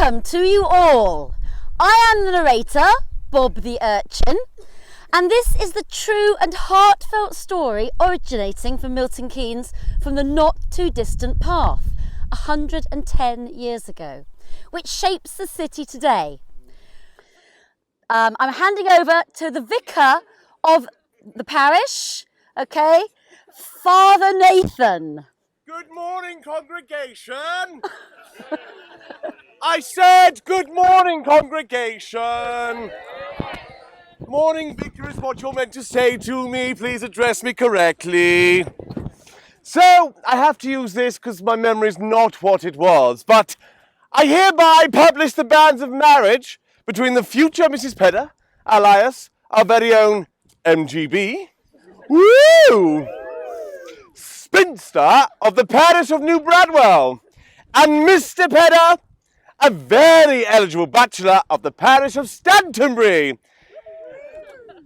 Welcome to you all. I am the narrator, Bob the Urchin, and this is the true and heartfelt story originating from Milton Keynes from the not too distant past, 110 years ago, which shapes the city today. I'm handing over to the vicar of the parish, okay, Father Nathan. Good morning, congregation. I said good morning, congregation. Morning, vicar is what you're meant to say to me. Please address me correctly. So, I have to use this because my memory is not what it was, but I hereby publish the banns of marriage between the future Mrs. Pedder, alias our very own MGB, woo! Spinster of the parish of New Bradwell, and Mr. Pedder, a very eligible bachelor of the parish of Stantonbury.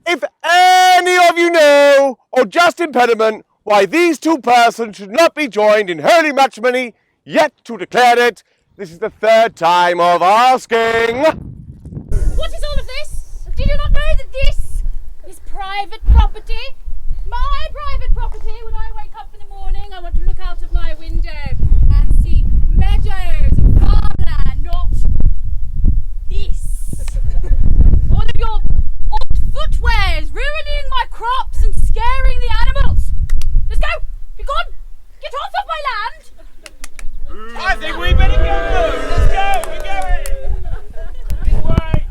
If any of you know, or just impediment, why these two persons should not be joined in holy matrimony, yet to declare it, this is the third time of asking. What is all of this? Did you not know that this is private property? My private property. When I wake up in the morning, I want to look out of my window and see meadows and farmland, not this. All of your old footwear is ruining my crops and scaring the animals. Let's go! Be gone! Get off of my land! I think we better go! Let's go! We're going! This way!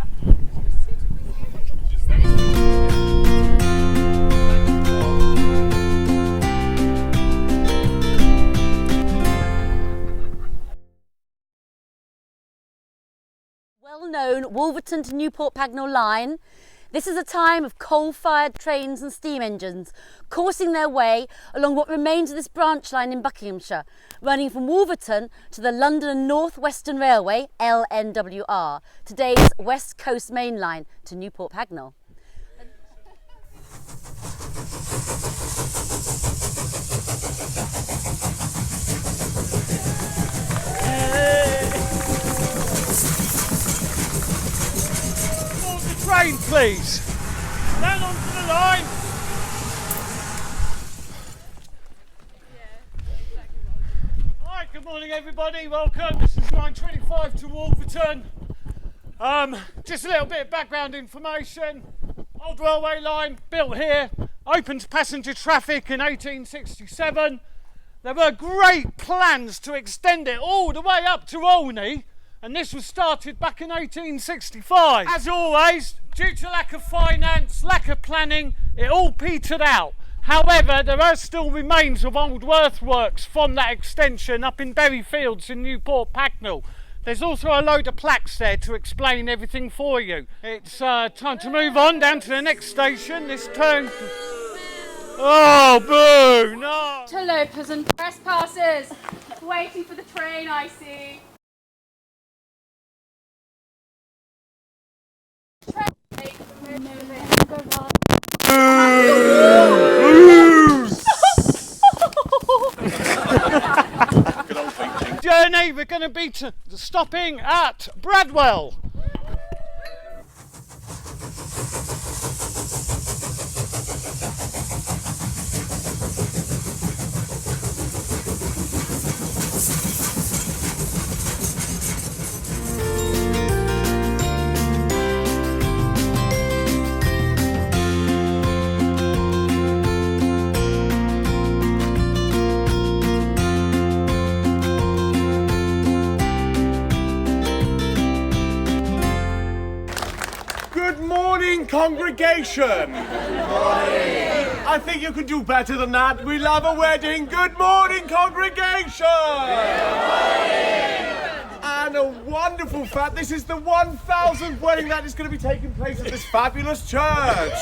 Well-known Wolverton to Newport Pagnell line. This is a time of coal-fired trains and steam engines coursing their way along what remains of this branch line in Buckinghamshire, running from Wolverton to the London and North Western Railway, LNWR, today's West Coast Main Line to Newport Pagnell. Train, please. Stand onto the line. Hi, good morning, everybody. Welcome. This is line 25 to Wolverton. Just a little bit of background information. Old railway line built here, opened to passenger traffic in 1867. There were great plans to extend it all the way up to Olney. And this was started back in 1865. As always, due to lack of finance, lack of planning, it all petered out. However, there are still remains of old earthworks from that extension up in Berry Fields in Newport Pagnell. There's also a load of plaques there to explain everything for you. It's time to move on down to the next station. This turn... Oh, boo, no! Interlopers and trespassers, waiting for the train, I see. Journey, we're going to be stopping at Bradwell. Good morning, congregation. Good morning. I think you can do better than that. We love a wedding. Good morning, congregation. Good morning. And a wonderful fact, this is the 1,000th wedding that is going to be taking place at this fabulous church.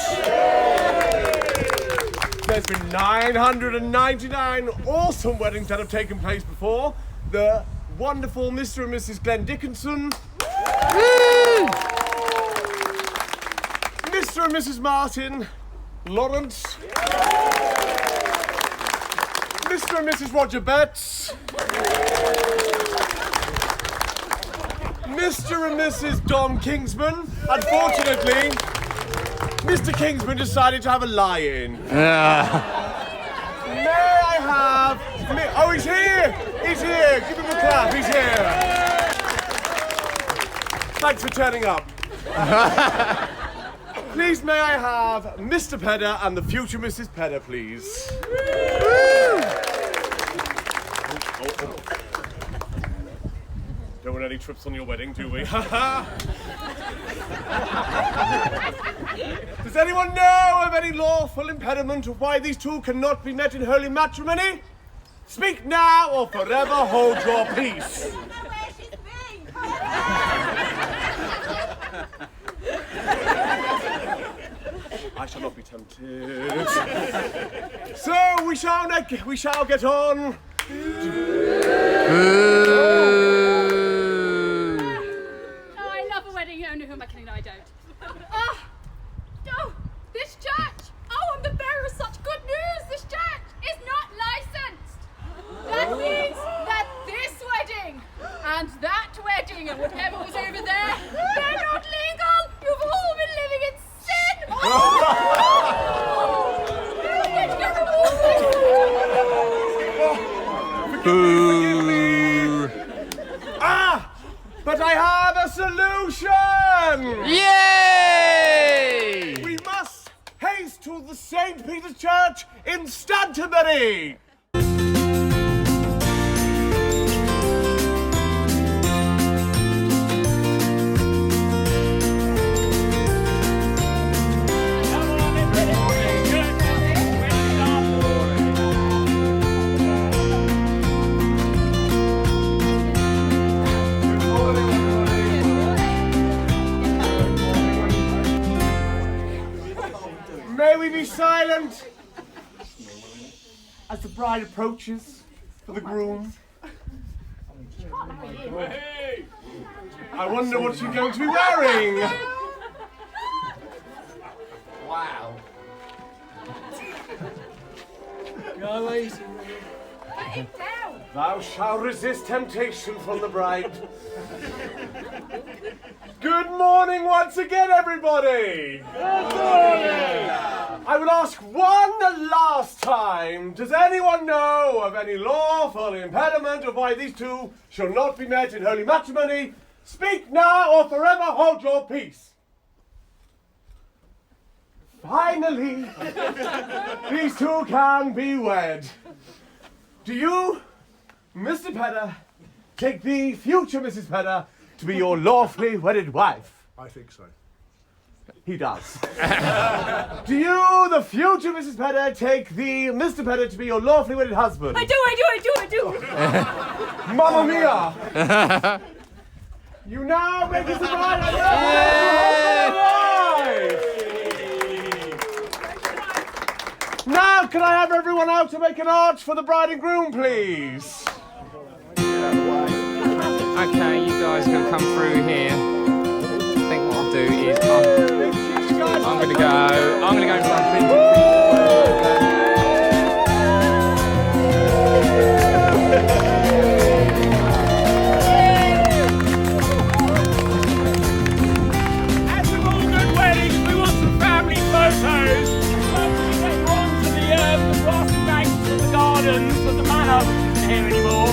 There's been 999 awesome weddings that have taken place before. The wonderful Mr. and Mrs. Glenn Dickinson. Mr. and Mrs. Martin Lawrence. Mr. and Mrs. Roger Betts. Mr. and Mrs. Dom Kingsman. Unfortunately, Mr. Kingsman decided to have a lie-in. May I have... Oh, he's here! He's here! Give him a clap, he's here! Thanks for turning up. Please, may I have Mr. Pedder and the future Mrs. Pedder, please? Don't want any trips on your wedding, do we? Does anyone know of any lawful impediment of why these two cannot be met in holy matrimony? Speak now or forever hold your peace. I shall not be tempted. So we shall get on. Oh, I love a wedding. Oh, no, who am I kidding? No, I don't. Oh, this church. Oh, I'm the bearer of such good news. This church is not licensed. That means that this wedding and that wedding and whatever was over there, they're not legal. You've all been living in sin. Forgive me. Ah, but I have a solution. Yay! We must haste to the St. Peter's Church in Stantonbury. May we be silent as the bride approaches for the groom. I wonder what she's going to be wearing. Wow. Go easy. Put it down. Thou shalt resist temptation from the bride. Good morning once again, everybody. Good morning. I will ask one last time, does anyone know of any lawful impediment of why these two shall not be met in holy matrimony? Speak now or forever hold your peace. Finally, these two can be wed. Do you, Mr. Pedder, take the future Mrs. Pedder to be your lawfully wedded wife? I think so. He does. Do you, the future Mrs. Pedder, take the Mr. Pedder to be your lawfully wedded husband? I do. Mamma mia! You now make us the bride and wife. Now, can I have everyone out to make an arch for the bride and groom, please? Okay, you guys are going to come through here. I think what I'll do is I'm going to go in front. As with all good weddings, we want some family photos. Hopefully later on to the grassy banks of the gardens of the manor here anymore.